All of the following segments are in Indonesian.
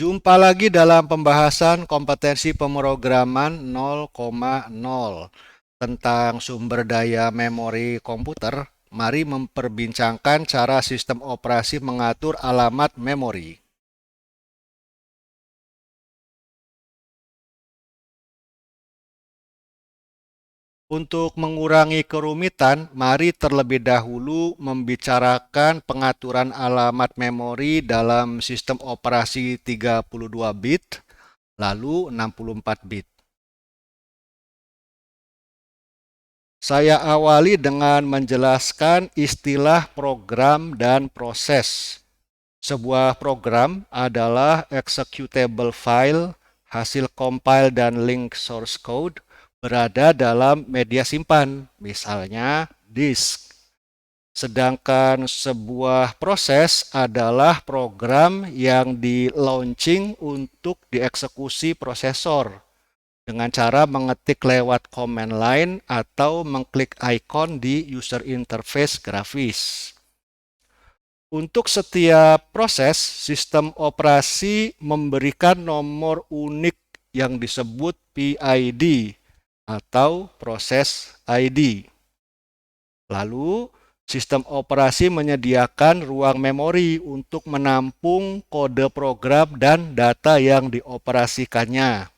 Jumpa lagi dalam pembahasan kompetensi pemrograman 0,0 tentang sumber daya memori komputer. Mari memperbincangkan cara sistem operasi mengatur alamat memori. Untuk mengurangi kerumitan, mari terlebih dahulu membicarakan pengaturan alamat memori dalam sistem operasi 32 bit, lalu 64 bit. Saya awali dengan menjelaskan istilah program dan proses. Sebuah program adalah executable file, hasil compile dan link source code berada dalam media simpan, misalnya disk. Sedangkan sebuah proses adalah program yang di-launching untuk dieksekusi prosesor dengan cara mengetik lewat command line atau mengklik icon di user interface grafis. Untuk setiap proses, sistem operasi memberikan nomor unik yang disebut PID atau proses ID. Lalu, sistem operasi menyediakan ruang memori untuk menampung kode program dan data yang dioperasikannya.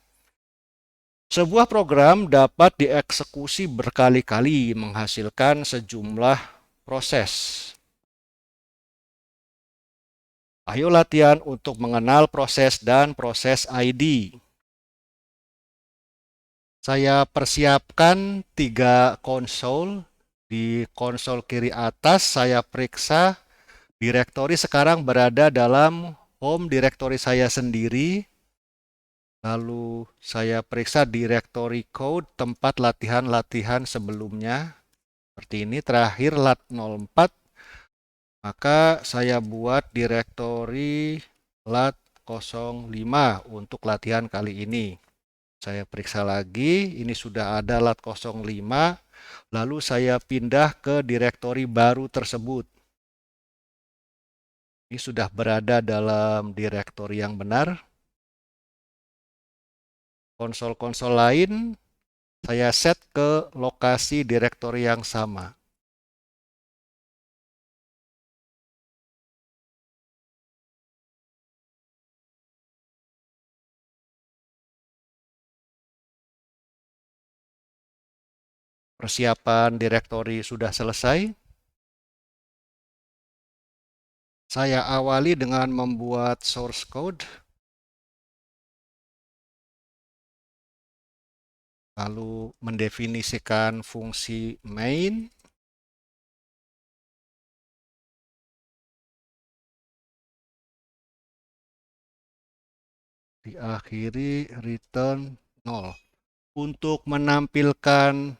Sebuah program dapat dieksekusi berkali-kali menghasilkan sejumlah proses. Ayo latihan untuk mengenal proses dan proses ID. Saya persiapkan 3 konsol. Di konsol kiri atas saya periksa direktori sekarang berada dalam home direktori saya sendiri. Lalu saya periksa direktori code tempat latihan-latihan sebelumnya. Seperti ini, terakhir lat 04. Maka saya buat direktori lat 05 untuk latihan kali ini. Saya periksa lagi, ini sudah ada lat 05. Lalu saya pindah ke direktori baru tersebut. Ini sudah berada dalam direktori yang benar. Konsol-konsol lain saya set ke lokasi direktori yang sama. Persiapan direktori sudah selesai. Saya awali dengan membuat source code. Lalu mendefinisikan fungsi main. Diakhiri return 0. Untuk menampilkan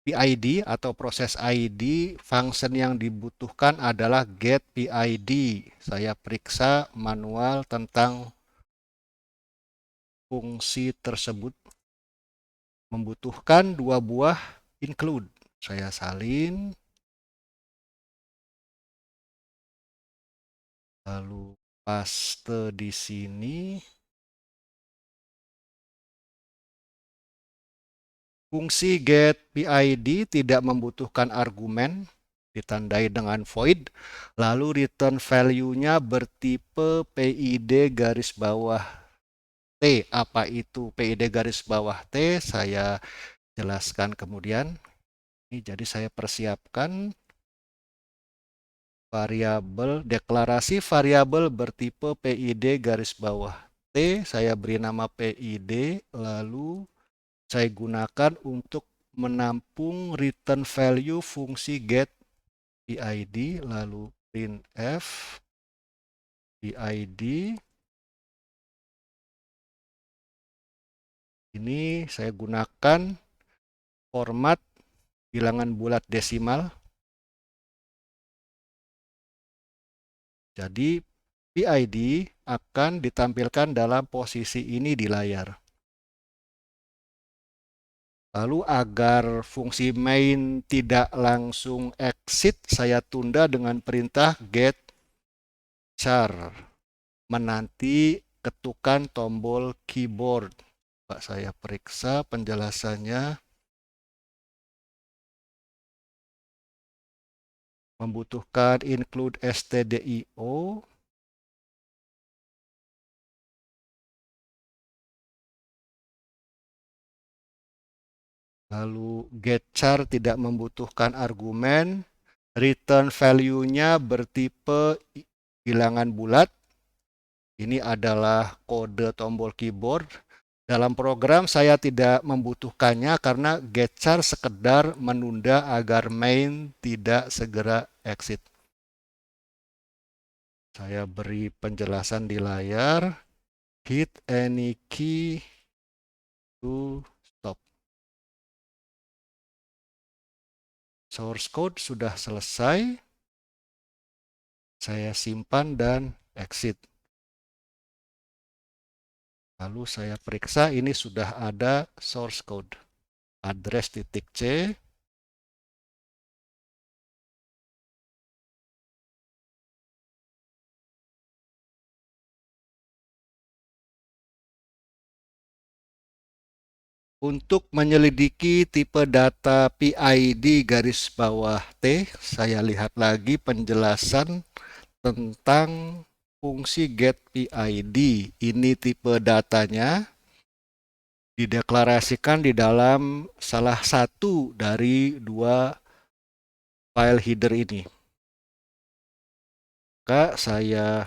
PID atau proses ID, function yang dibutuhkan adalah get PID. Saya periksa manual tentang fungsi tersebut. Membutuhkan 2 buah include. Saya salin. Lalu paste di sini. Fungsi get PID tidak membutuhkan argumen, ditandai dengan void. Lalu return value-nya bertipe PID garis bawah T. Apa itu PID garis bawah T? Saya jelaskan kemudian. Ini jadi saya persiapkan variabel, deklarasi variabel bertipe PID garis bawah T. Saya beri nama PID, lalu saya gunakan untuk menampung return value fungsi get PID, lalu printf PID. Ini saya gunakan format bilangan bulat desimal. Jadi PID akan ditampilkan dalam posisi ini di layar. Lalu agar fungsi main tidak langsung exit, saya tunda dengan perintah get char. Menanti ketukan tombol keyboard. Pak, saya periksa penjelasannya. Membutuhkan include stdio. Lalu get char tidak membutuhkan argumen. Return value-nya bertipe bilangan bulat. Ini adalah kode tombol keyboard. Dalam program saya tidak membutuhkannya karena get char sekedar menunda agar main tidak segera exit. Saya beri penjelasan di layar. Hit any key to stop. Source code sudah selesai. Saya simpan dan exit. Lalu saya periksa ini sudah ada source code. Address titik C. Untuk menyelidiki tipe data PID garis bawah T, saya lihat lagi penjelasan tentang fungsi get PID. Ini tipe datanya dideklarasikan di dalam salah satu dari dua file header ini. Maka saya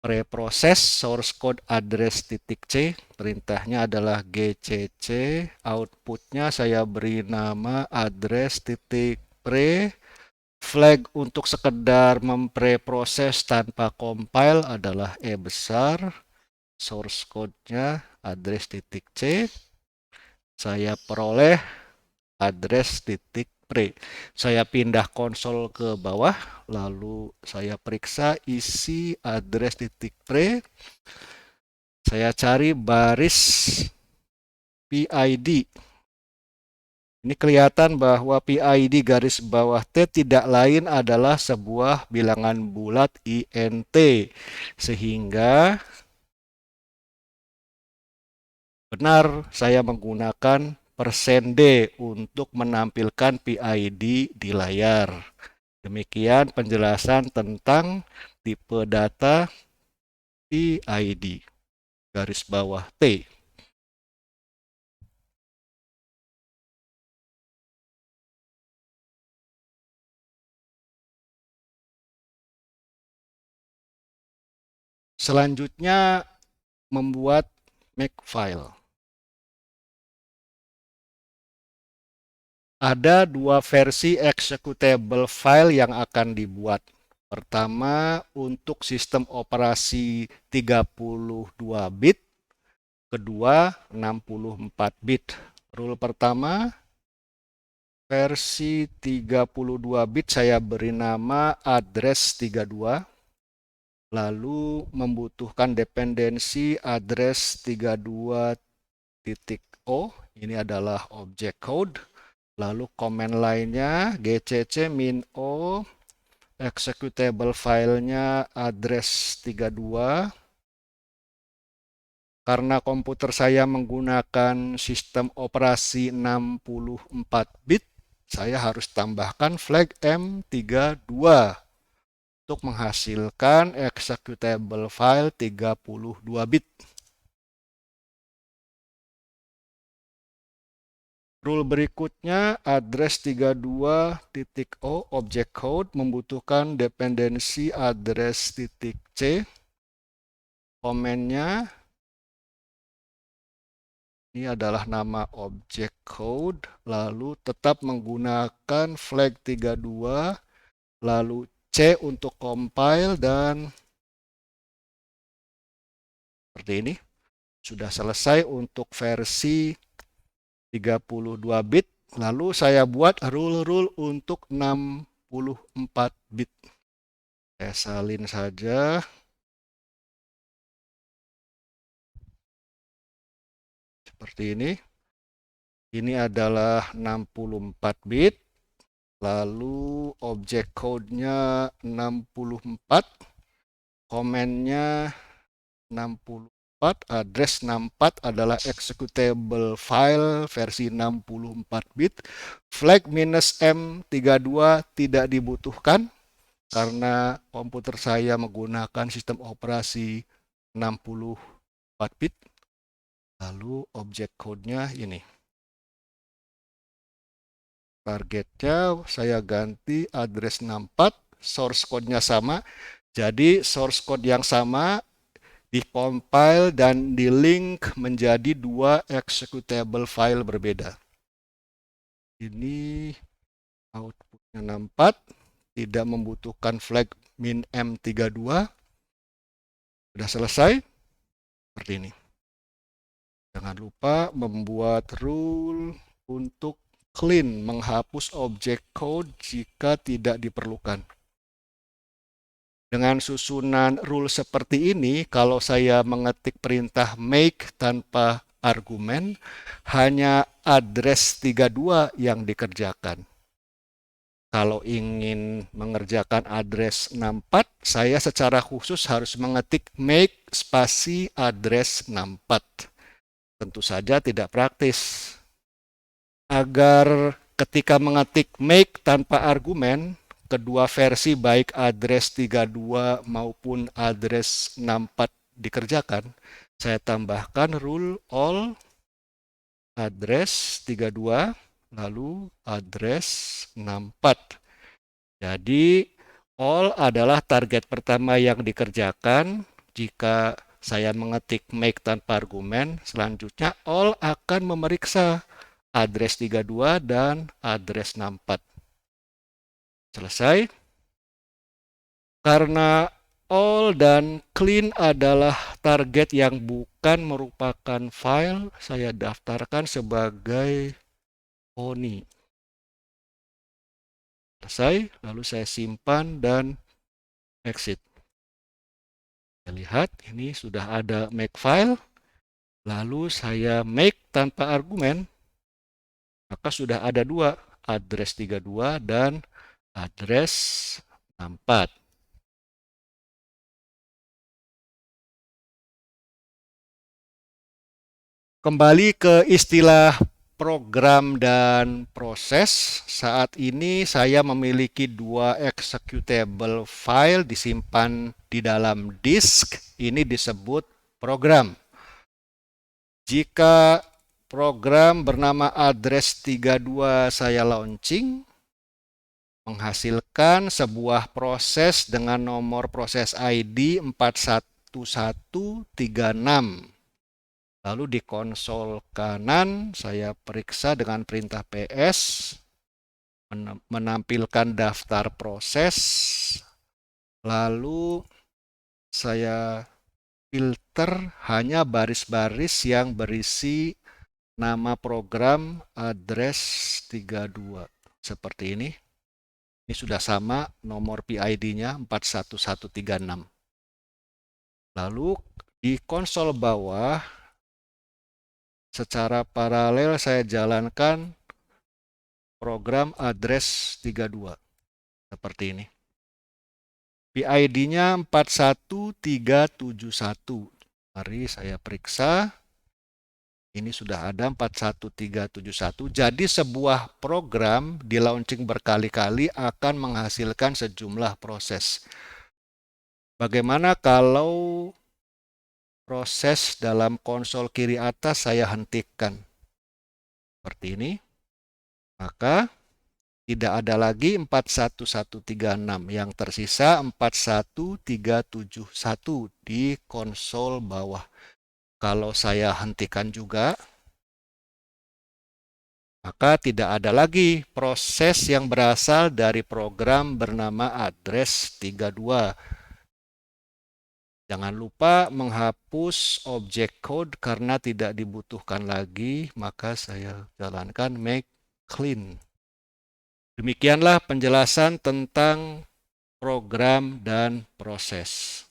preproses source code address titik C. Perintahnya adalah gcc. Outputnya saya beri nama address titik pre. Flag untuk sekedar mempreproses tanpa compile adalah E besar. Source code-nya address titik C. Saya peroleh address titik pre. Saya pindah konsol ke bawah, lalu saya periksa isi address titik pre. Saya cari baris PID. Ini kelihatan bahwa PID garis bawah T tidak lain adalah sebuah bilangan bulat INT. Sehingga benar saya menggunakan %D untuk menampilkan PID di layar. Demikian penjelasan tentang tipe data PID garis bawah T. Selanjutnya membuat makefile. Ada dua versi executable file yang akan dibuat. Pertama untuk sistem operasi 32 bit, kedua 64 bit. Rule pertama, versi 32 bit saya beri nama address 32. Lalu membutuhkan dependensi address 32.o. Ini adalah object code. Lalu komen lainnya gcc -o, executable filenya address 32. Karena komputer saya menggunakan sistem operasi 64 bit, saya harus tambahkan flag M32 untuk menghasilkan executable file 32 bit. Rule berikutnya, address 32.o object code membutuhkan dependensi address titik C. Komennya, ini adalah nama object code, lalu tetap menggunakan flag 32, lalu C untuk compile, dan seperti ini. Sudah selesai untuk versi 32 bit. Lalu saya buat rule-rule untuk 64 bit. Saya salin saja. Seperti ini. Ini adalah 64 bit. Lalu object code-nya 64. Komennya 64, address 64 adalah executable file versi 64 bit. Flag -M32 tidak dibutuhkan karena komputer saya menggunakan sistem operasi 64 bit. Lalu objek code-nya ini. Targetnya saya ganti address 64, source code-nya sama. Jadi source code yang sama dikompil dan di-link menjadi dua executable file berbeda. Ini outputnya 64, tidak membutuhkan flag -M32. Sudah selesai, seperti ini. Jangan lupa membuat rule untuk clean, menghapus objek code jika tidak diperlukan. Dengan susunan rule seperti ini, kalau saya mengetik perintah make tanpa argumen, hanya address 32 yang dikerjakan. Kalau ingin mengerjakan address 64, saya secara khusus harus mengetik make spasi address 64. Tentu saja tidak praktis. Agar ketika mengetik make tanpa argumen, kedua versi baik address 32 maupun address 64 dikerjakan, saya tambahkan rule all address 32 lalu address 64. Jadi all adalah target pertama yang dikerjakan. Jika saya mengetik make tanpa argumen, selanjutnya all akan memeriksa address 32 dan address 64. Selesai. Karena all dan clean adalah target yang bukan merupakan file, saya daftarkan sebagai Pony. Selesai, lalu saya simpan dan exit. Kita lihat, ini sudah ada make file. Lalu saya make tanpa argumen, maka sudah ada dua, address 32 dan address 64. Kembali ke istilah program dan proses. Saat ini saya memiliki dua executable file disimpan di dalam disk. Ini disebut program. Jika program bernama address 32 saya launching, menghasilkan sebuah proses dengan nomor proses ID 41136. Lalu di konsol kanan saya periksa dengan perintah ps, menampilkan daftar proses, lalu saya filter hanya baris-baris yang berisi nama program address 32. Seperti ini. Ini sudah sama nomor PID-nya 41136. Lalu di konsol bawah secara paralel saya jalankan program address 32 seperti ini. PID-nya 41371. Mari saya periksa. Ini sudah ada 41371. Jadi sebuah program di launching berkali-kali akan menghasilkan sejumlah proses. Bagaimana kalau proses dalam konsol kiri atas saya hentikan? Seperti ini. Maka tidak ada lagi 41136. Yang tersisa 41371 di konsol bawah. Kalau saya hentikan juga, maka tidak ada lagi proses yang berasal dari program bernama address 32. Jangan lupa menghapus objek code karena tidak dibutuhkan lagi, maka saya jalankan make clean. Demikianlah penjelasan tentang program dan proses.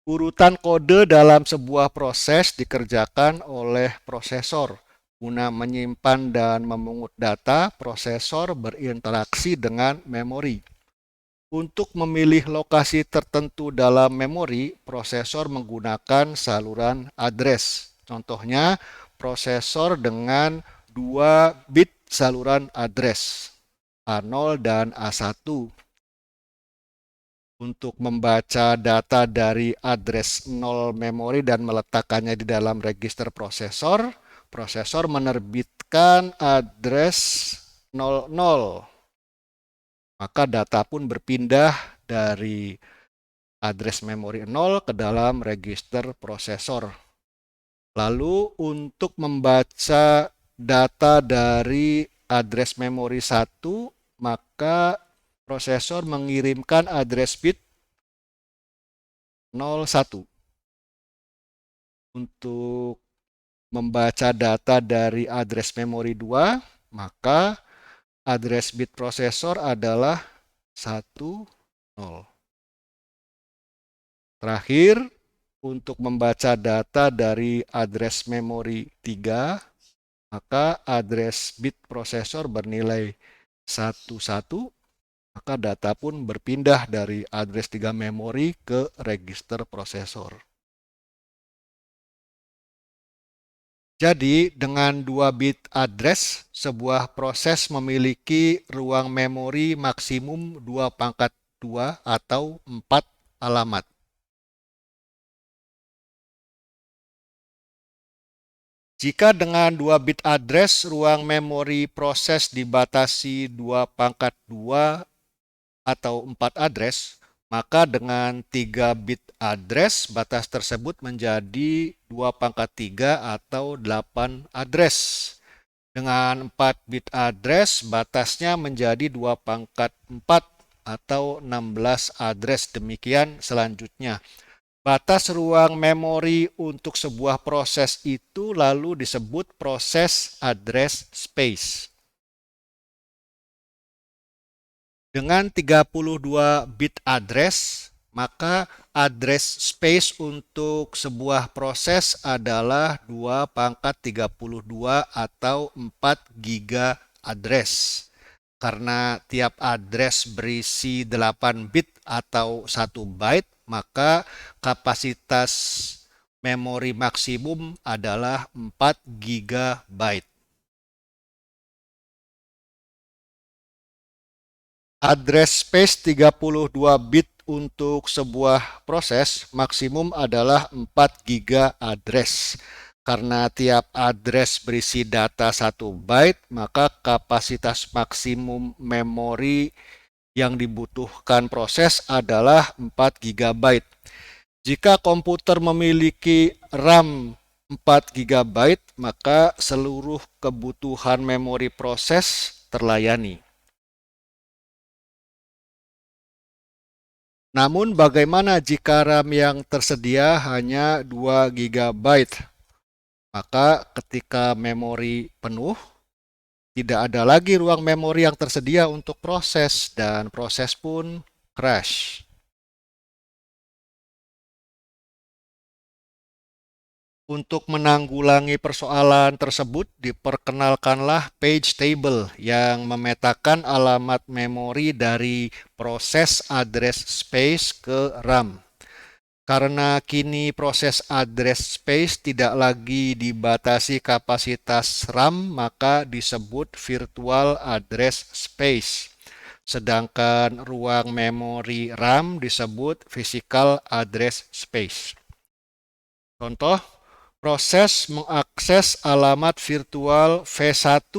Urutan kode dalam sebuah proses dikerjakan oleh prosesor. Guna menyimpan dan memungut data, prosesor berinteraksi dengan memori. Untuk memilih lokasi tertentu dalam memori, prosesor menggunakan saluran address. Contohnya, prosesor dengan 2 bit saluran address, A0 dan A1. Untuk membaca data dari address 0 memori dan meletakkannya di dalam register prosesor, prosesor menerbitkan address 00. Maka data pun berpindah dari address memori 0 ke dalam register prosesor. Lalu untuk membaca data dari address memori 1, maka prosesor mengirimkan address bit 01. Untuk membaca data dari address memori 2, maka address bit prosesor adalah 10. Terakhir, untuk membaca data dari address memori 3, maka address bit prosesor bernilai 11, maka data pun berpindah dari address 3 memori ke register prosesor. Jadi, dengan 2 bit address, sebuah proses memiliki ruang memori maksimum 2 × 2 atau 4 alamat. Jika dengan 2 bit address, ruang memori proses dibatasi 2 × 2 atau 4 address, maka dengan 3 bit address, batas tersebut menjadi 2 × 3 atau 8 address. Dengan 4 bit address, batasnya menjadi 2 × 4 atau 16 address. Demikian selanjutnya. Batas ruang memori untuk sebuah proses itu lalu disebut proses address space. Dengan 32 bit address, maka address space untuk sebuah proses adalah 2 × 32 atau 4 GB address. Karena tiap address berisi 8 bit atau 1 byte, maka kapasitas memori maksimum adalah 4 GB. Address space 32 bit untuk sebuah proses maksimum adalah 4 GB address. Karena tiap address berisi data 1 byte, maka kapasitas maksimum memori yang dibutuhkan proses adalah 4 GB. Jika komputer memiliki RAM 4 GB, maka seluruh kebutuhan memori proses terlayani. Namun bagaimana jika RAM yang tersedia hanya 2 GB? Maka ketika memori penuh, tidak ada lagi ruang memori yang tersedia untuk proses dan proses pun crash. Untuk menanggulangi persoalan tersebut, diperkenalkanlah page table yang memetakan alamat memori dari proses address space ke RAM. Karena kini proses address space tidak lagi dibatasi kapasitas RAM, maka disebut virtual address space. Sedangkan ruang memori RAM disebut physical address space. Contoh, proses mengakses alamat virtual V1.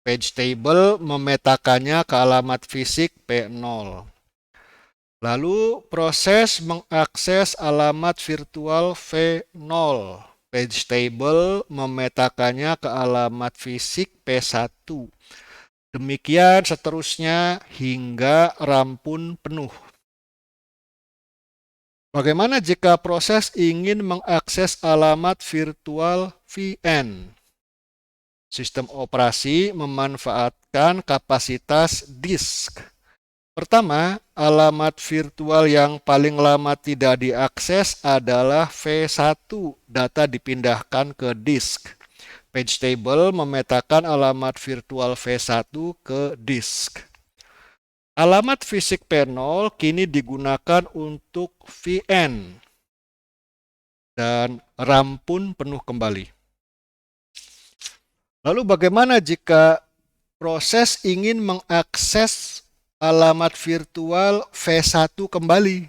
Page table memetakannya ke alamat fisik P0. Lalu proses mengakses alamat virtual V0. Page table memetakannya ke alamat fisik P1. Demikian seterusnya hingga RAM pun penuh. Bagaimana jika proses ingin mengakses alamat virtual VN? Sistem operasi memanfaatkan kapasitas disk. Pertama, alamat virtual yang paling lama tidak diakses adalah V1. Data dipindahkan ke disk. Page table memetakan alamat virtual V1 ke disk. Alamat fisik P0 kini digunakan untuk VN dan RAM pun penuh kembali. Lalu bagaimana jika proses ingin mengakses alamat virtual V1 kembali?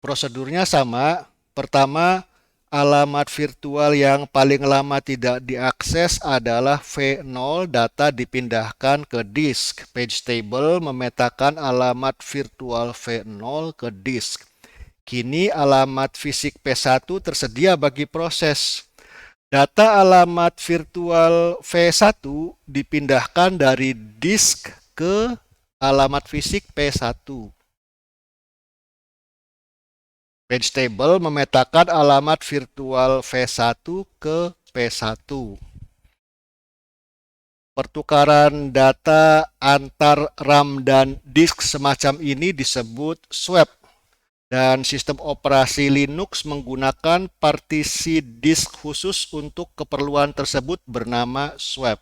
Prosedurnya sama. Pertama, alamat virtual yang paling lama tidak diakses adalah V0, data dipindahkan ke disk. Page table memetakan alamat virtual V0 ke disk. Kini alamat fisik P1 tersedia bagi proses. Data alamat virtual V1 dipindahkan dari disk ke alamat fisik P1. Page table memetakan alamat virtual V1 ke P1. Pertukaran data antar RAM dan disk semacam ini disebut swap. Dan sistem operasi Linux menggunakan partisi disk khusus untuk keperluan tersebut bernama swap.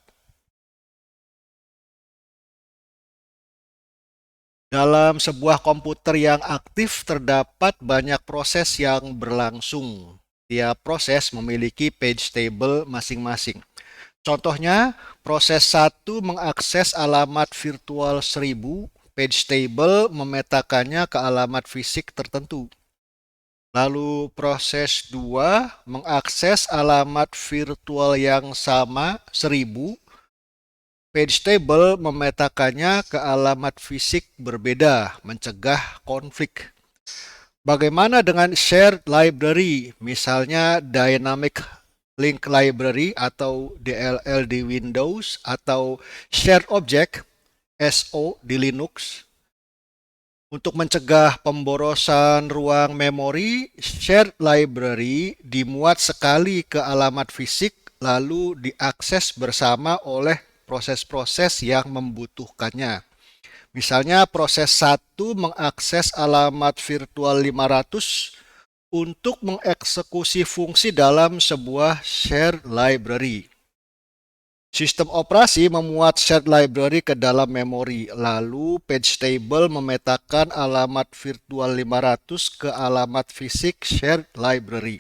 Dalam sebuah komputer yang aktif terdapat banyak proses yang berlangsung. Tiap proses memiliki page table masing-masing. Contohnya, proses 1 mengakses alamat virtual 1000, page table memetakannya ke alamat fisik tertentu. Lalu proses 2 mengakses alamat virtual yang sama 1000, page table memetakannya ke alamat fisik berbeda, mencegah konflik. Bagaimana dengan shared library, misalnya Dynamic Link Library atau DLL di Windows atau Shared Object SO di Linux? Untuk mencegah pemborosan ruang memori, shared library dimuat sekali ke alamat fisik lalu diakses bersama oleh proses-proses yang membutuhkannya. Misalnya proses 1 mengakses alamat virtual 500 untuk mengeksekusi fungsi dalam sebuah shared library. Sistem operasi memuat shared library ke dalam memori, lalu page table memetakan alamat virtual 500 ke alamat fisik shared library.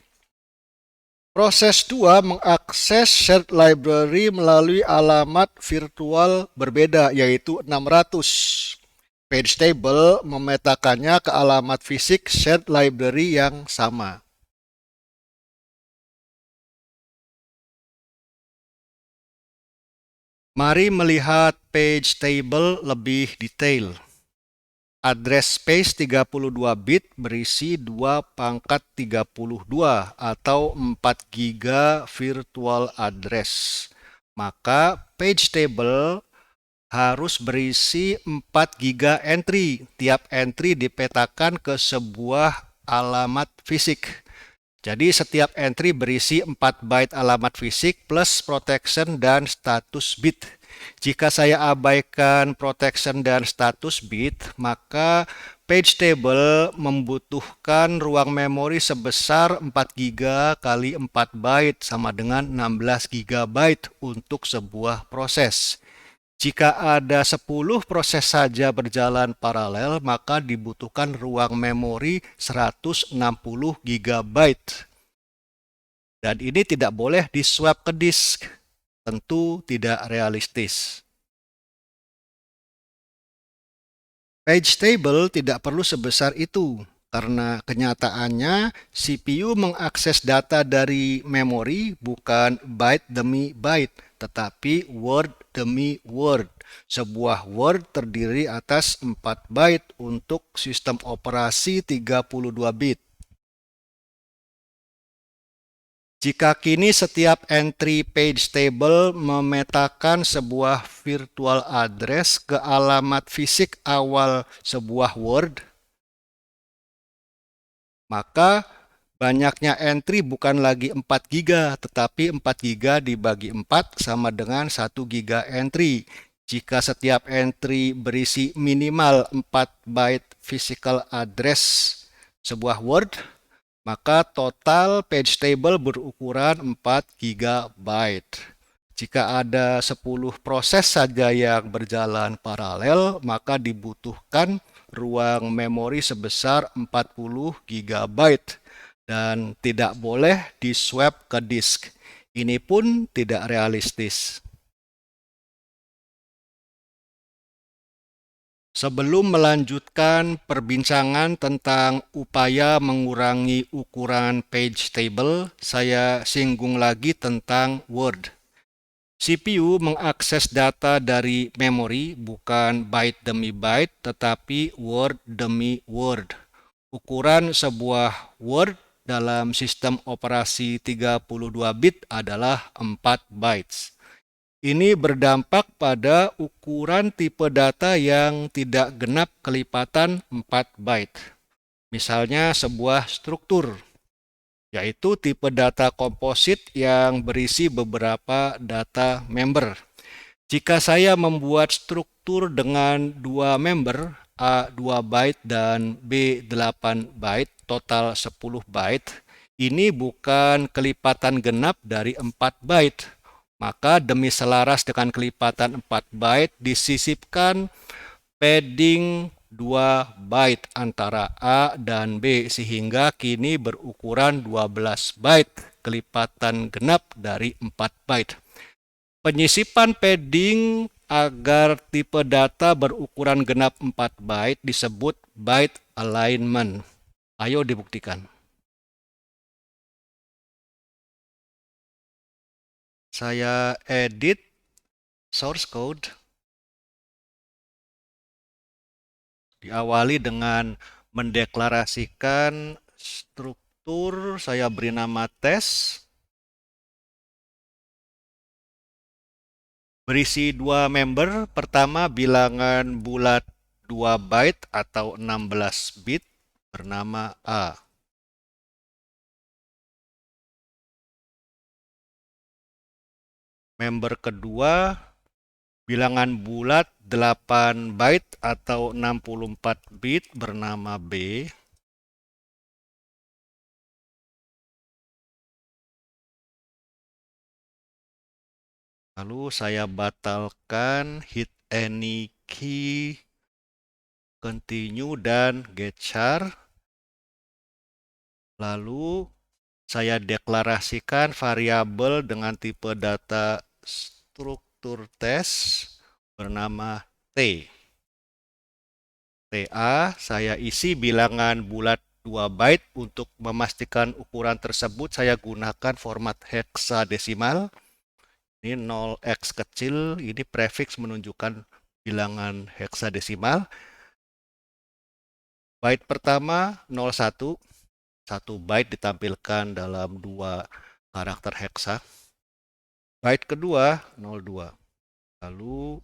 Proses 2 mengakses shared library melalui alamat virtual berbeda, yaitu 600. Page table memetakannya ke alamat fisik shared library yang sama. Mari melihat page table lebih detail. Address space 32 bit berisi 2 pangkat 32 atau 4 GB virtual address. Maka page table harus berisi 4 GB entry. Tiap entry dipetakan ke sebuah alamat fisik. Jadi setiap entry berisi 4 byte alamat fisik plus protection dan status bit. Jika saya abaikan protection dan status bit, maka page table membutuhkan ruang memori sebesar 4 GB kali 4 byte sama dengan 16 GB untuk sebuah proses. Jika ada 10 proses saja berjalan paralel, maka dibutuhkan ruang memori 160 GB. Dan ini tidak boleh di-swap ke disk. Tentu tidak realistis. Page table tidak perlu sebesar itu, karena kenyataannya CPU mengakses data dari memori bukan byte demi byte, tetapi word demi word. Sebuah word terdiri atas 4 byte untuk sistem operasi 32 bit. Jika kini setiap entry page table memetakan sebuah virtual address ke alamat fisik awal sebuah word, maka banyaknya entry bukan lagi 4 GB, tetapi 4 GB dibagi 4 sama dengan 1 GB entry. Jika setiap entry berisi minimal 4 byte physical address sebuah word, maka total page table berukuran 4 GB. Jika ada 10 proses saja yang berjalan paralel, maka dibutuhkan ruang memori sebesar 40 GB dan tidak boleh di-swap ke disk. Ini pun tidak realistis. Sebelum melanjutkan perbincangan tentang upaya mengurangi ukuran page table, saya singgung lagi tentang Word. CPU mengakses data dari memori bukan byte demi byte, tetapi word demi word. Ukuran sebuah Word dalam sistem operasi 32 bit adalah 4 bytes. Ini berdampak pada ukuran tipe data yang tidak genap kelipatan 4 byte. Misalnya sebuah struktur, yaitu tipe data komposit yang berisi beberapa data member. Jika saya membuat struktur dengan 2 member, A 2 byte dan B 8 byte, total 10 byte, ini bukan kelipatan genap dari 4 byte. Maka demi selaras dengan kelipatan 4 byte, disisipkan padding 2 byte antara A dan B sehingga kini berukuran 12 byte, kelipatan genap dari 4 byte. Penyisipan padding agar tipe data berukuran genap 4 byte disebut byte alignment. Ayo dibuktikan. Saya edit source code. Diawali dengan mendeklarasikan struktur, saya beri nama tes. Berisi 2 member, pertama bilangan bulat 2 byte atau 16 bit bernama A. Member kedua, bilangan bulat 8 byte atau 64 bit bernama B. Lalu saya batalkan hit any key, continue, dan get char. Lalu saya deklarasikan variabel dengan tipe data struktur tes bernama T. TA saya isi bilangan bulat 2 byte. Untuk memastikan ukuran tersebut saya gunakan format heksadesimal. Ini 0x kecil, ini prefix menunjukkan bilangan heksadesimal. Byte pertama 01, 1 byte ditampilkan dalam 2 karakter heksa. Byte kedua 02. Lalu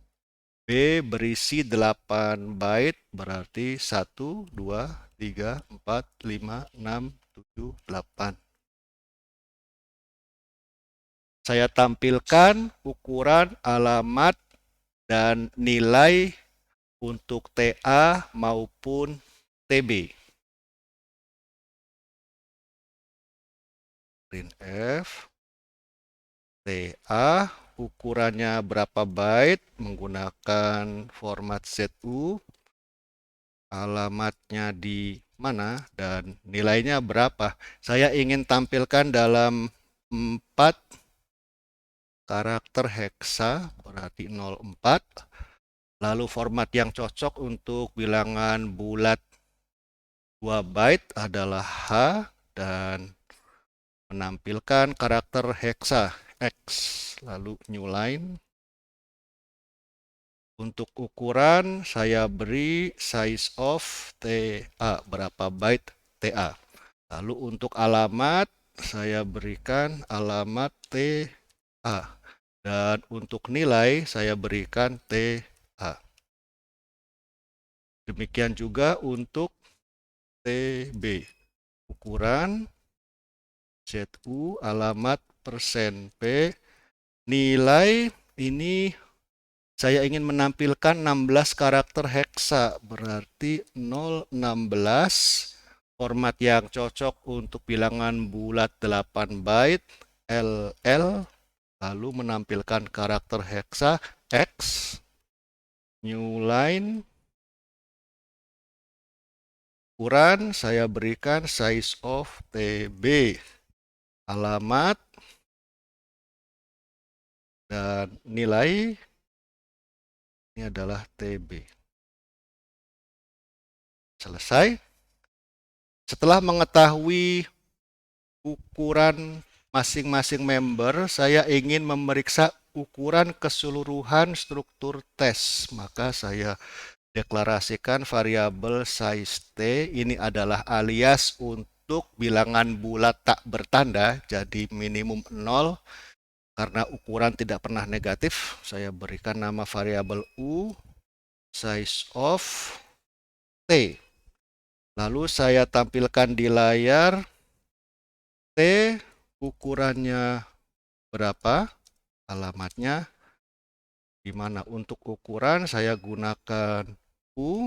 B berisi 8 byte, berarti 1, 2, 3, 4, 5, 6, 7, 8. Saya tampilkan ukuran, alamat, dan nilai untuk TA maupun TB. Printf TA ukurannya berapa byte menggunakan format ZU, alamatnya di mana, dan nilainya berapa. Saya ingin tampilkan dalam 4 karakter heksa, berarti 04. Lalu format yang cocok untuk bilangan bulat 2 byte adalah H, dan menampilkan karakter heksa X. Lalu new line. Untuk ukuran saya beri size of TA, berapa byte TA. Lalu untuk alamat saya berikan alamat TA. Dan untuk nilai saya berikan TA. Demikian juga untuk TB. Ukuran ZU, alamat %P. Nilai ini saya ingin menampilkan 16 karakter heksa, berarti 016. Format yang cocok untuk bilangan bulat 8 byte, LL. lalu menampilkan karakter heksa X, new line, ukuran saya berikan size of TB, alamat, dan nilai ini adalah TB. Selesai. Setelah mengetahui ukuran masing-masing member, saya ingin memeriksa ukuran keseluruhan struktur tes. Maka saya deklarasikan variabel size T. Ini adalah alias untuk bilangan bulat tak bertanda, jadi minimum 0. Karena ukuran tidak pernah negatif, saya berikan nama variabel U, size of T. Lalu saya tampilkan di layar T ukurannya berapa, alamatnya di mana. Untuk ukuran saya gunakan U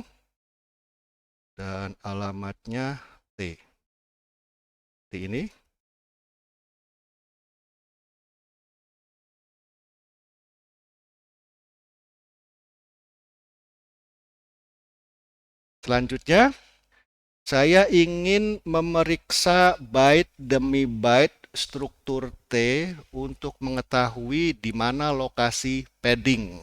dan alamatnya T. Seperti ini. Selanjutnya, saya ingin memeriksa byte demi byte struktur T untuk mengetahui di mana lokasi padding.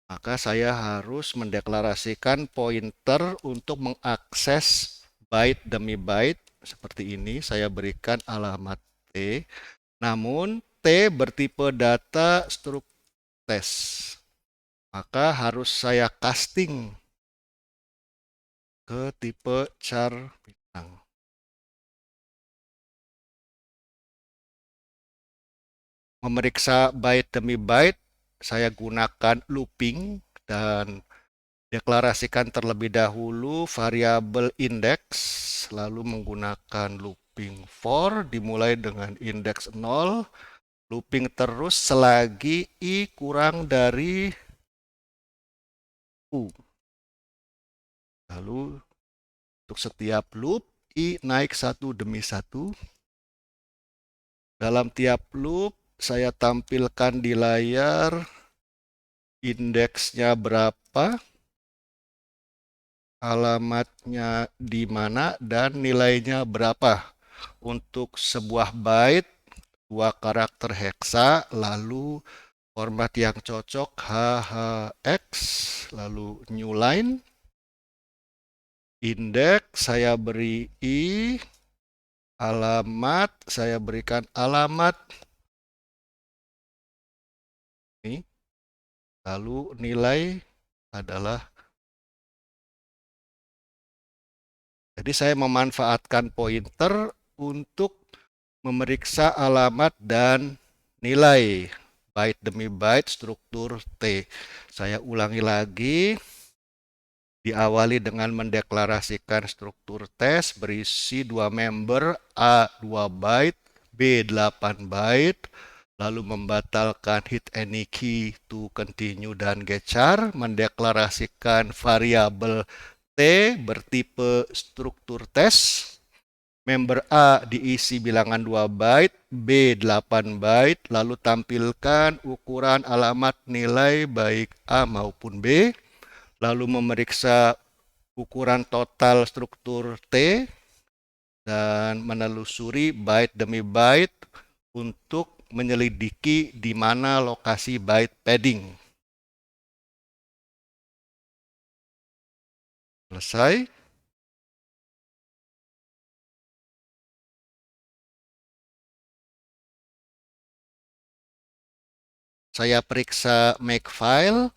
Maka saya harus mendeklarasikan pointer untuk mengakses byte demi byte. Seperti ini, saya berikan alamat T. Namun, T bertipe data struk test. Maka harus saya casting ke tipe char bintang. Memeriksa byte demi byte, saya gunakan looping dan deklarasikan terlebih dahulu variabel index, lalu menggunakan looping for, dimulai dengan indeks 0, looping terus selagi I kurang dari U. Lalu untuk setiap loop, I naik satu demi satu. Dalam tiap loop, saya tampilkan di layar indeksnya berapa, alamatnya di mana, dan nilainya berapa. Untuk sebuah byte, 2 karakter heksa, lalu format yang cocok HHX, lalu new line, indeks saya beri I, alamat saya berikan alamat ini, lalu nilai adalah, jadi saya memanfaatkan pointer untuk memeriksa alamat dan nilai byte demi byte struktur T. Saya ulangi lagi. Diawali dengan mendeklarasikan struktur tes berisi 2 member, A 2 byte, B 8 byte, lalu membatalkan hit any key to continue dan getchar, mendeklarasikan variabel T bertipe struktur tes. Member A diisi bilangan 2 byte, B 8 byte, lalu tampilkan ukuran alamat nilai baik A maupun B. Lalu memeriksa ukuran total struktur T dan menelusuri byte demi byte untuk menyelidiki di mana lokasi byte padding. Selesai. Saya periksa makefile.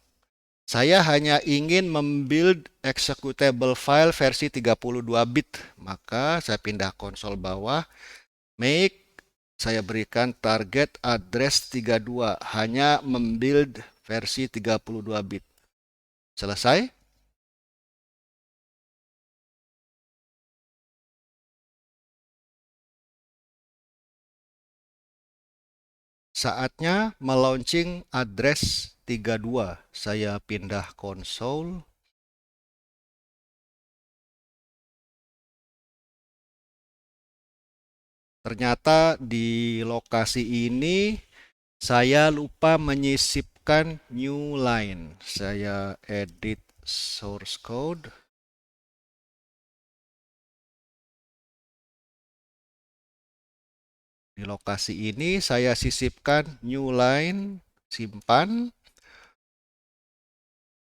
Saya hanya ingin membuild executable file versi 32 bit. Maka saya pindah konsol bawah. Make, saya berikan target address 32. Hanya membuild versi 32 bit. Selesai. Saatnya melaunching address 32. Saya pindah konsol. Ternyata di lokasi ini Saya lupa menyisipkan new line. Saya edit source code. Di lokasi ini saya sisipkan new line, simpan,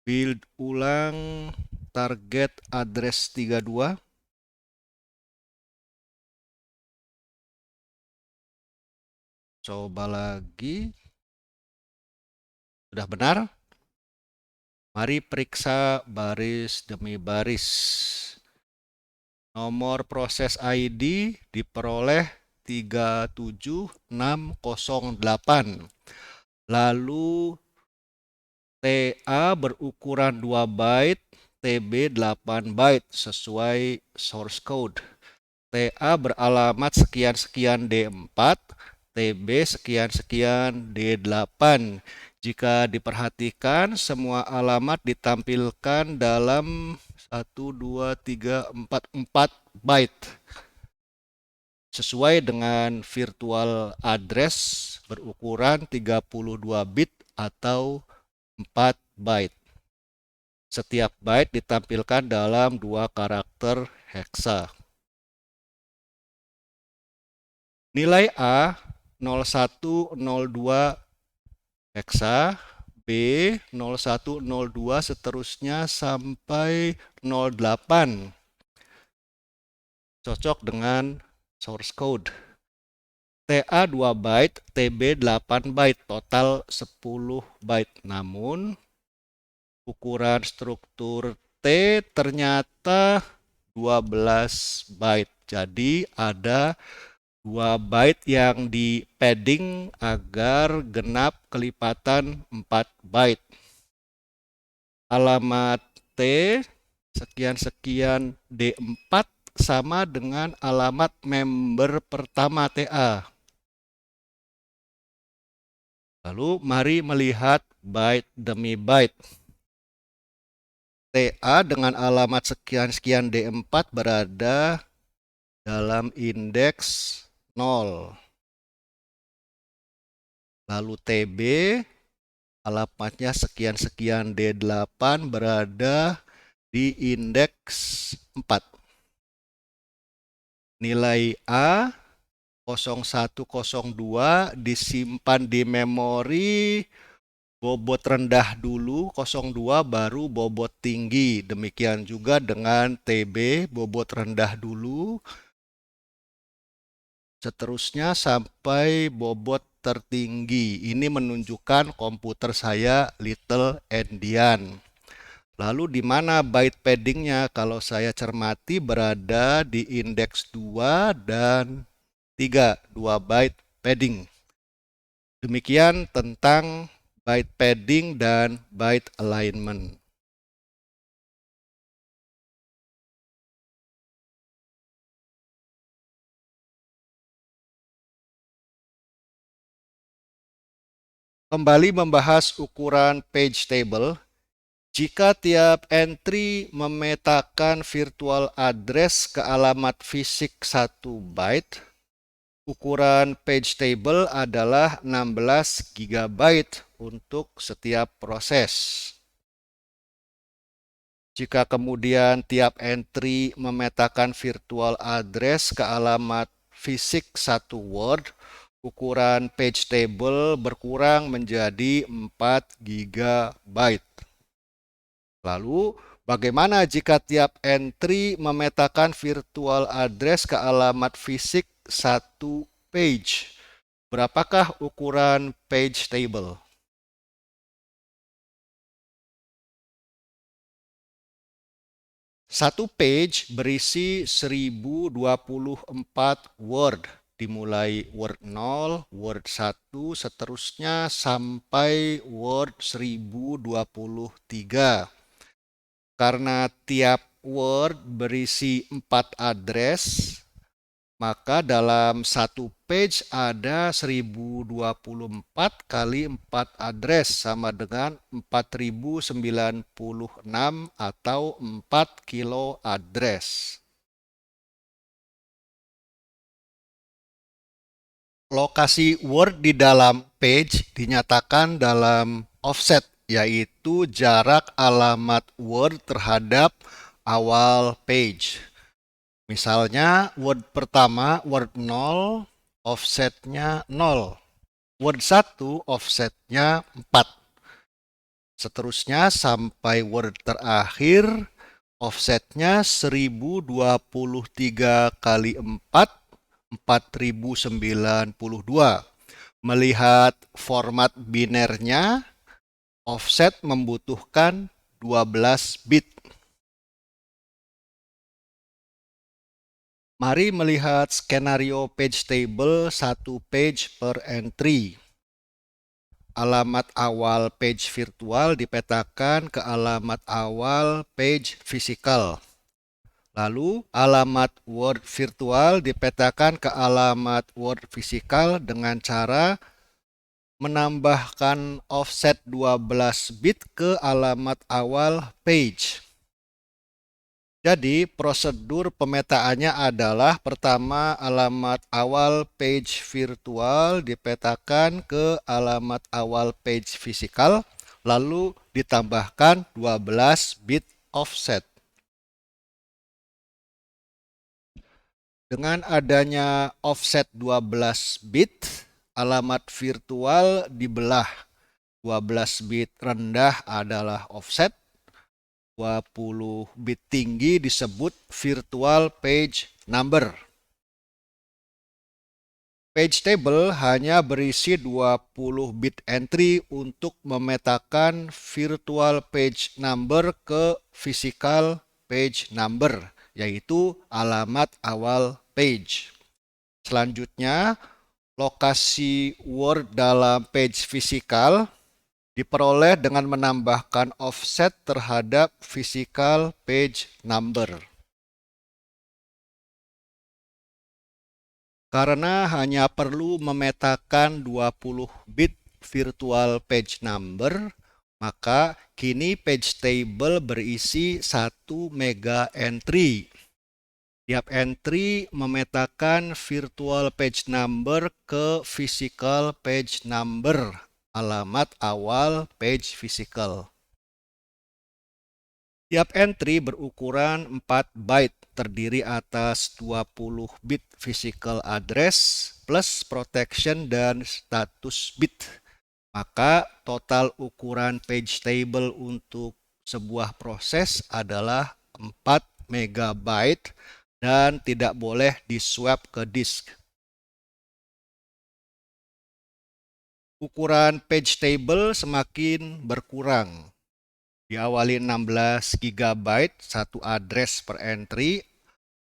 build ulang target address 32. Coba lagi. Sudah benar? Mari periksa baris demi baris. Nomor proses ID diperoleh 37608. Lalu TA berukuran 2 byte, TB 8 byte sesuai source code. TA beralamat sekian-sekian D4, TB sekian-sekian D8. Jika diperhatikan, semua alamat ditampilkan dalam 1, 2, 3, 4 byte. Sesuai dengan virtual address berukuran 32 bit atau 4 byte. Setiap byte ditampilkan dalam 2 karakter heksa. Nilai A 0102 heksa, B 0102 seterusnya sampai 08. Cocok dengan source code. TA 2 byte, TB 8 byte, total 10 byte. Namun ukuran struktur T ternyata 12 byte. Jadi ada 2 byte yang di padding agar genap kelipatan 4 byte. Alamat T sekian-sekian D4 sama dengan alamat member pertama TA. Lalu mari melihat byte demi byte. TA dengan alamat sekian-sekian D4 berada dalam indeks 0. Lalu TB alamatnya sekian-sekian D8 berada di indeks 4. Nilai A 0102 disimpan di memori bobot rendah dulu, 02 baru bobot tinggi. Demikian juga dengan TB, bobot rendah dulu, seterusnya sampai bobot tertinggi. Ini menunjukkan komputer saya Little Endian. Lalu di mana byte paddingnya? Kalau saya cermati berada di indeks 2 dan 3, 2 byte padding. Demikian tentang byte padding dan byte alignment. Kembali membahas ukuran page table. Jika tiap entry memetakan virtual address ke alamat fisik 1 byte, ukuran page table adalah 16 GB untuk setiap proses. Jika kemudian tiap entry memetakan virtual address ke alamat fisik 1 word, ukuran page table berkurang menjadi 4 GB. Lalu, bagaimana jika tiap entry memetakan virtual address ke alamat fisik 1 page? Berapakah ukuran page table? Satu page berisi 1024 word, dimulai word 0, word 1, seterusnya sampai word 1023. Karena tiap word berisi 4 address, maka dalam satu page ada 1024 kali 4 address sama dengan 4096 atau 4 kilo address. Lokasi Word di dalam page dinyatakan dalam offset, yaitu jarak alamat Word terhadap awal page. Misalnya Word pertama, Word 0, offsetnya 0. Word 1, offsetnya 4. Seterusnya sampai Word terakhir, offsetnya 1023 kali 4, 4092. Melihat format binernya, offset membutuhkan 12 bit. Mari melihat skenario page table 1 page per entry. Alamat awal page virtual dipetakan ke alamat awal page fisikal. Lalu, alamat Word virtual dipetakan ke alamat Word fisikal dengan cara menambahkan offset 12 bit ke alamat awal page. Jadi, prosedur pemetaannya adalah pertama alamat awal page virtual dipetakan ke alamat awal page fisikal, lalu ditambahkan 12 bit offset. Dengan adanya offset 12 bit, alamat virtual dibelah. 12 bit rendah adalah offset, 20 bit tinggi disebut virtual page number. Page table hanya berisi 20 bit entry untuk memetakan virtual page number ke physical page number, yaitu alamat awal page. Selanjutnya, lokasi Word dalam page fisikal diperoleh dengan menambahkan offset terhadap physical page number. Karena hanya perlu memetakan 20 bit virtual page number, maka kini page table berisi 1 mega entry. Tiap entry memetakan virtual page number ke physical page number, alamat awal page physical. Tiap entry berukuran 4 byte, terdiri atas 20 bit physical address plus protection dan status bit. Maka total ukuran page table untuk sebuah proses adalah 4 megabyte dan tidak boleh di-swap ke disk. Ukuran page table semakin berkurang. Diawali 16 GB satu address per entry,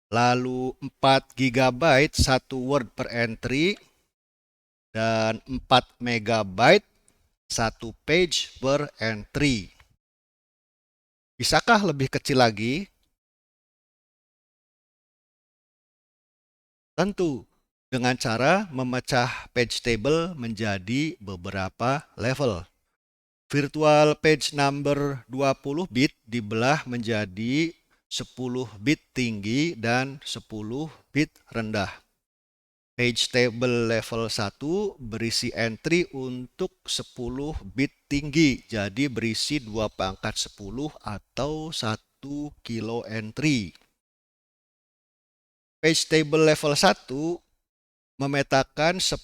lalu 4 GB satu word per entry, dan 4 MB satu page per entry. Bisakah lebih kecil lagi? Tentu, dengan cara memecah page table menjadi beberapa level. Virtual page number 20 bit dibelah menjadi 10 bit tinggi dan 10 bit rendah. Page table level 1 berisi entry untuk 10 bit tinggi, jadi berisi 2 pangkat 10 atau 1 kilo entry. Page table level 1 memetakan 10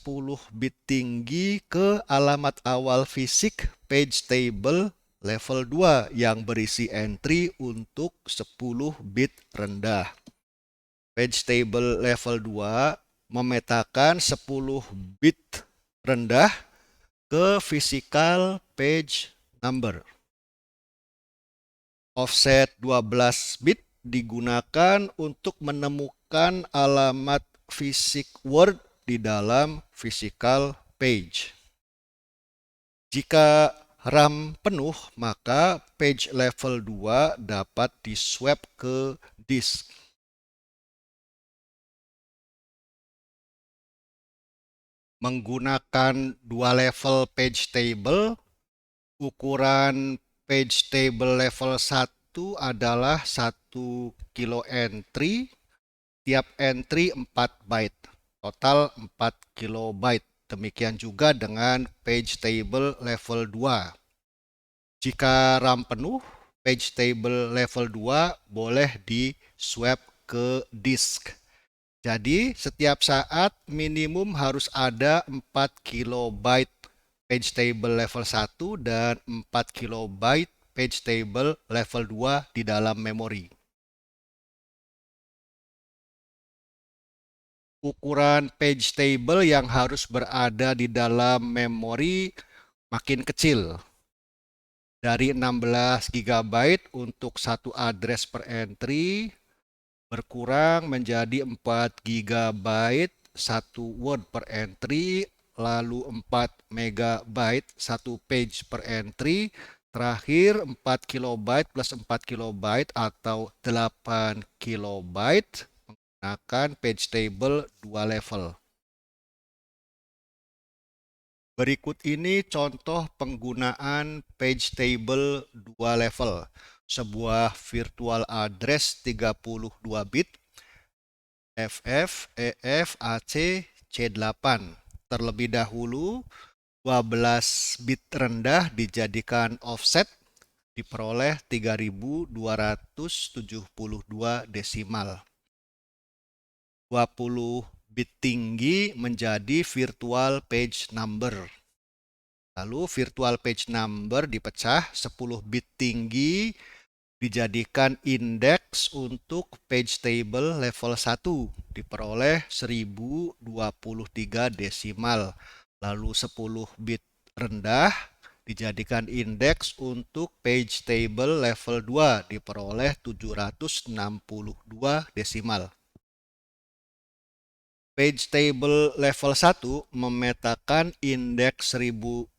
bit tinggi ke alamat awal fisik page table level 2 yang berisi entry untuk 10 bit rendah. Page table level 2 memetakan 10 bit rendah ke physical page number. Offset 12 bit digunakan untuk menemukan alamat fisik Word di dalam physical page. Jika RAM penuh, maka page level 2 dapat di-swap ke disk. Menggunakan dua level page table, ukuran page table level 1 adalah 1 kilo entry, tiap entry 4 byte. total 4 kilobyte. Demikian juga dengan page table level 2. Jika RAM penuh, page table level 2 boleh di-swap ke disk. Jadi, setiap saat minimum harus ada 4 kilobyte page table level 1 dan 4 kilobyte page table level 2 di dalam memori. Ukuran page table yang harus berada di dalam memori makin kecil. Dari 16 GB untuk satu address per entry berkurang menjadi 4 GB satu word per entry, lalu 4 MB satu page per entry, terakhir 4 KB plus 4 KB atau 8 KB menggunakan page table 2 level. Berikut ini contoh penggunaan page table 2 level. Sebuah virtual address 32 bit FF, EF, AC, C8. Terlebih dahulu 12 bit rendah dijadikan offset, diperoleh 3272 desimal. 20 bit tinggi menjadi virtual page number. Lalu virtual page number dipecah, 10 bit tinggi dijadikan indeks untuk page table level 1, diperoleh 1023 desimal. Lalu 10 bit rendah dijadikan indeks untuk page table level 2, diperoleh 762 desimal. Page table level 1 memetakan indeks 1023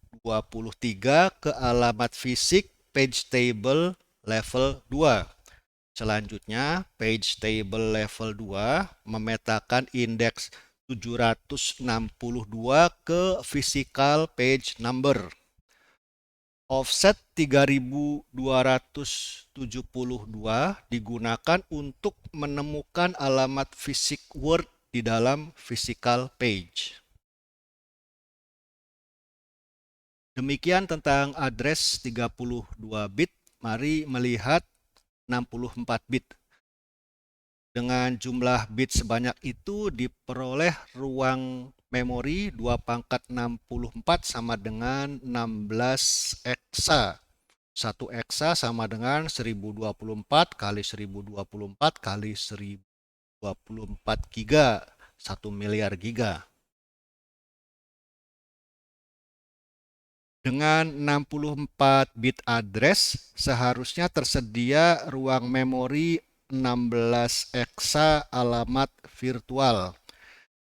ke alamat fisik page table level 2. Selanjutnya, page table level 2 memetakan indeks 762 ke physical page number. Offset 3272 digunakan untuk menemukan alamat fisik word di dalam physical page. Demikian tentang address 32 bit. Mari melihat 64 bit. Dengan jumlah bit sebanyak itu diperoleh ruang memori 2/64 sama dengan 16 eksa. 1 eksa sama dengan 1024 kali 1024 kali 1024 giga, 1 miliar giga. Dengan 64 bit address, seharusnya tersedia ruang memori 16 eksa alamat virtual.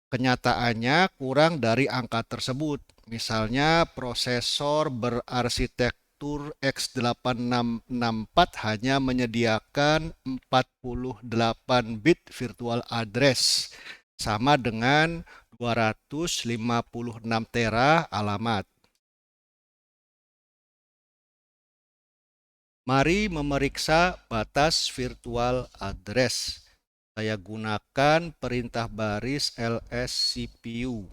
Kenyataannya kurang dari angka tersebut. Misalnya prosesor berarsitektur X8664 hanya menyediakan 48 bit virtual address, sama dengan 256 tera alamat. Mari memeriksa batas virtual address. Saya gunakan perintah baris ls cpu.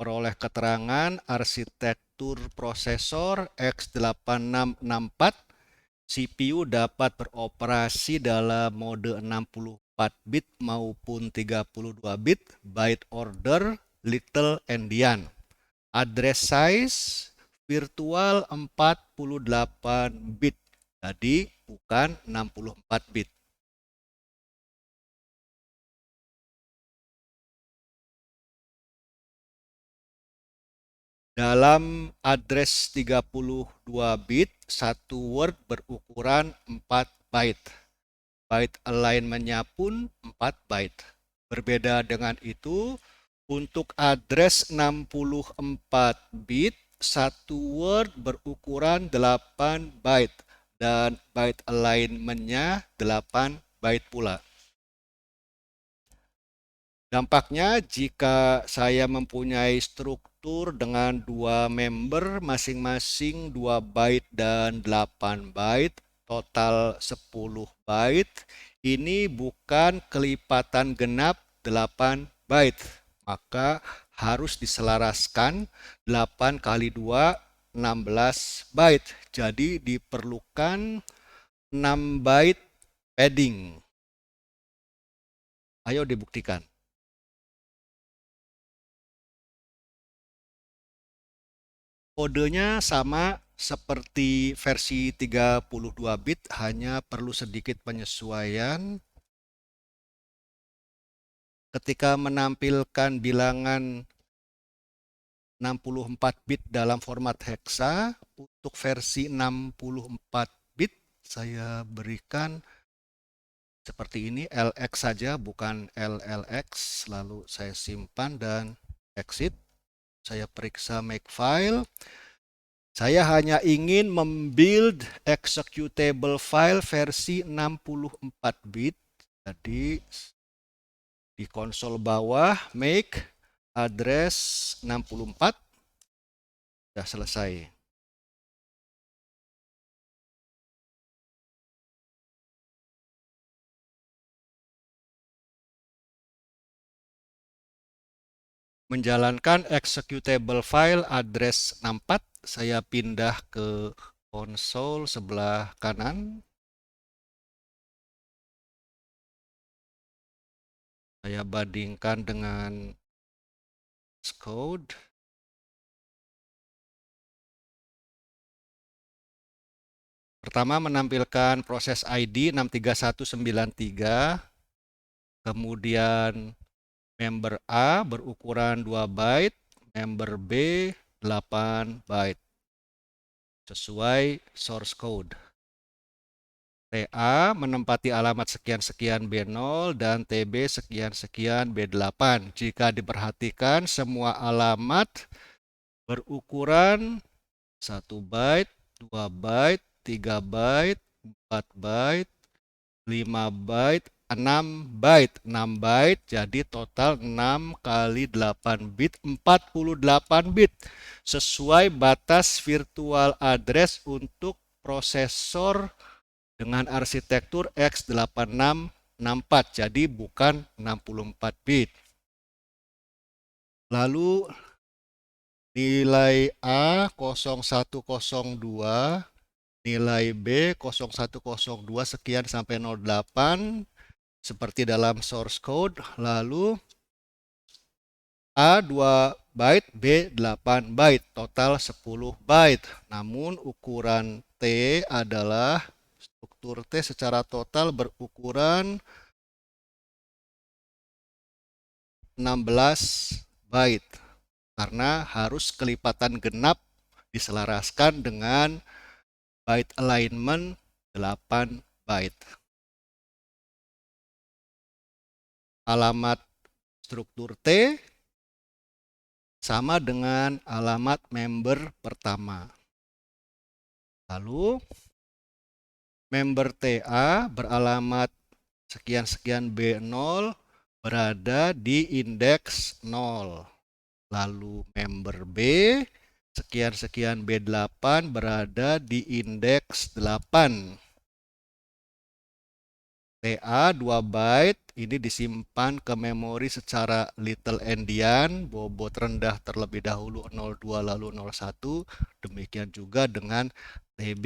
Peroleh keterangan arsitektur prosesor X8664. CPU dapat beroperasi dalam mode 64 bit maupun 32 bit, byte order, little endian. Address size virtual 48 bit, jadi bukan 64 bit. Dalam address 32 bit, satu word berukuran 4 byte. Byte alignment-nya pun 4 byte. Berbeda dengan itu, untuk address 64 bit, satu word berukuran 8 byte dan byte alignment-nya 8 byte pula. Dampaknya jika saya mempunyai struktur dengan dua member masing-masing 2 byte dan 8 byte, total 10 byte, ini bukan kelipatan genap 8 byte. Maka harus diselaraskan 8 kali 2, 16 byte. Jadi diperlukan 6 byte padding. Ayo dibuktikan. Kodenya sama seperti versi 32 bit, hanya perlu sedikit penyesuaian. Ketika menampilkan bilangan 64 bit dalam format hexa, untuk versi 64 bit saya berikan seperti ini, LX saja bukan LLX, lalu saya simpan dan exit. Saya periksa makefile. Saya hanya ingin membuild executable file versi 64 bit. Jadi di konsol bawah make address 64. Sudah selesai. Menjalankan executable file address 64, saya pindah ke konsol sebelah kanan. Saya bandingkan dengan code. Pertama menampilkan proses ID 63193, kemudian member A berukuran 2 byte, member B 8 byte, sesuai source code. TA menempati alamat sekian-sekian B0 dan TB sekian-sekian B8. Jika diperhatikan, semua alamat berukuran 1 byte, 2 byte, 3 byte, 4 byte, 5 byte, 6 byte. 6 byte, jadi total 6 kali 8 bit, 48 bit. Sesuai batas virtual address untuk prosesor dengan arsitektur x8664, jadi bukan 64 bit. Lalu nilai A 0102, nilai B 0102 sekian sampai 08 seperti dalam source code. Lalu A 2 byte, B 8 byte, total 10 byte. Namun ukuran T adalah struktur T secara total berukuran 16 byte karena harus kelipatan genap diselaraskan dengan byte alignment 8 byte. Alamat struktur T sama dengan alamat member pertama. Lalu member TA beralamat sekian-sekian B0 berada di indeks 0. Lalu member B sekian-sekian B8 berada di indeks 8. TA 2 byte ini disimpan ke memori secara little endian, bobot rendah terlebih dahulu 02 lalu 01. Demikian juga dengan TB.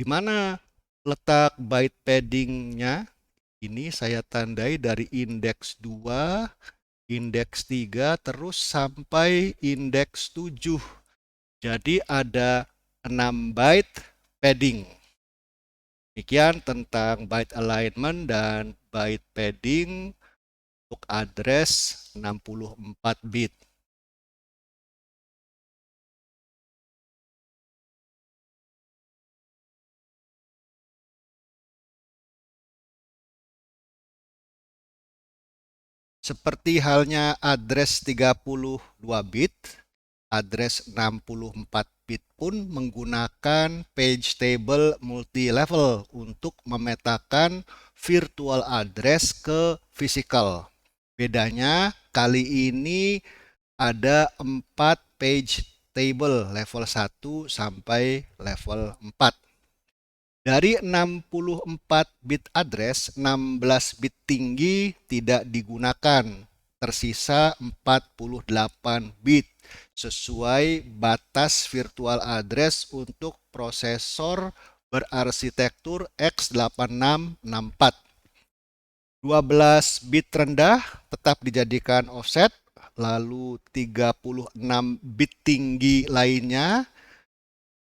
Di mana letak byte paddingnya? Ini saya tandai dari indeks 2, indeks 3, terus sampai indeks 7. Jadi ada 6 byte padding. Demikian tentang byte alignment dan byte padding untuk address 64 bit. Seperti halnya address 32 bit, address 64 bit pun menggunakan page table multi-level untuk memetakan virtual address ke physical. Bedanya kali ini ada 4 page table level 1 sampai level 4. Dari 64 bit address, 16 bit tinggi tidak digunakan. Tersisa 48 bit sesuai batas virtual address untuk prosesor berarsitektur x8664. 12 bit rendah tetap dijadikan offset, lalu 36 bit tinggi lainnya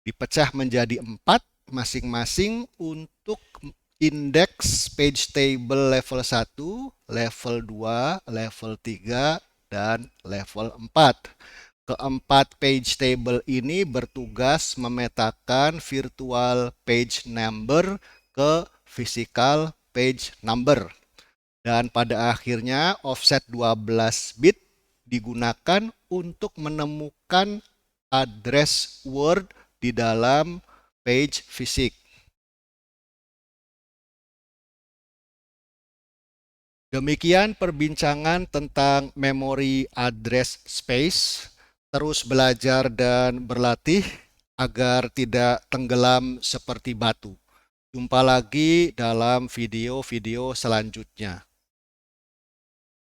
dipecah menjadi 4 masing-masing untuk indeks page table level 1, level 2, level 3, dan level 4. Keempat page table ini bertugas memetakan virtual page number ke physical page number. Dan pada akhirnya offset 12 bit digunakan untuk menemukan address word di dalam page fisik. Demikian perbincangan tentang memory address space. Terus belajar dan berlatih agar tidak tenggelam seperti batu. Jumpa lagi dalam video-video selanjutnya.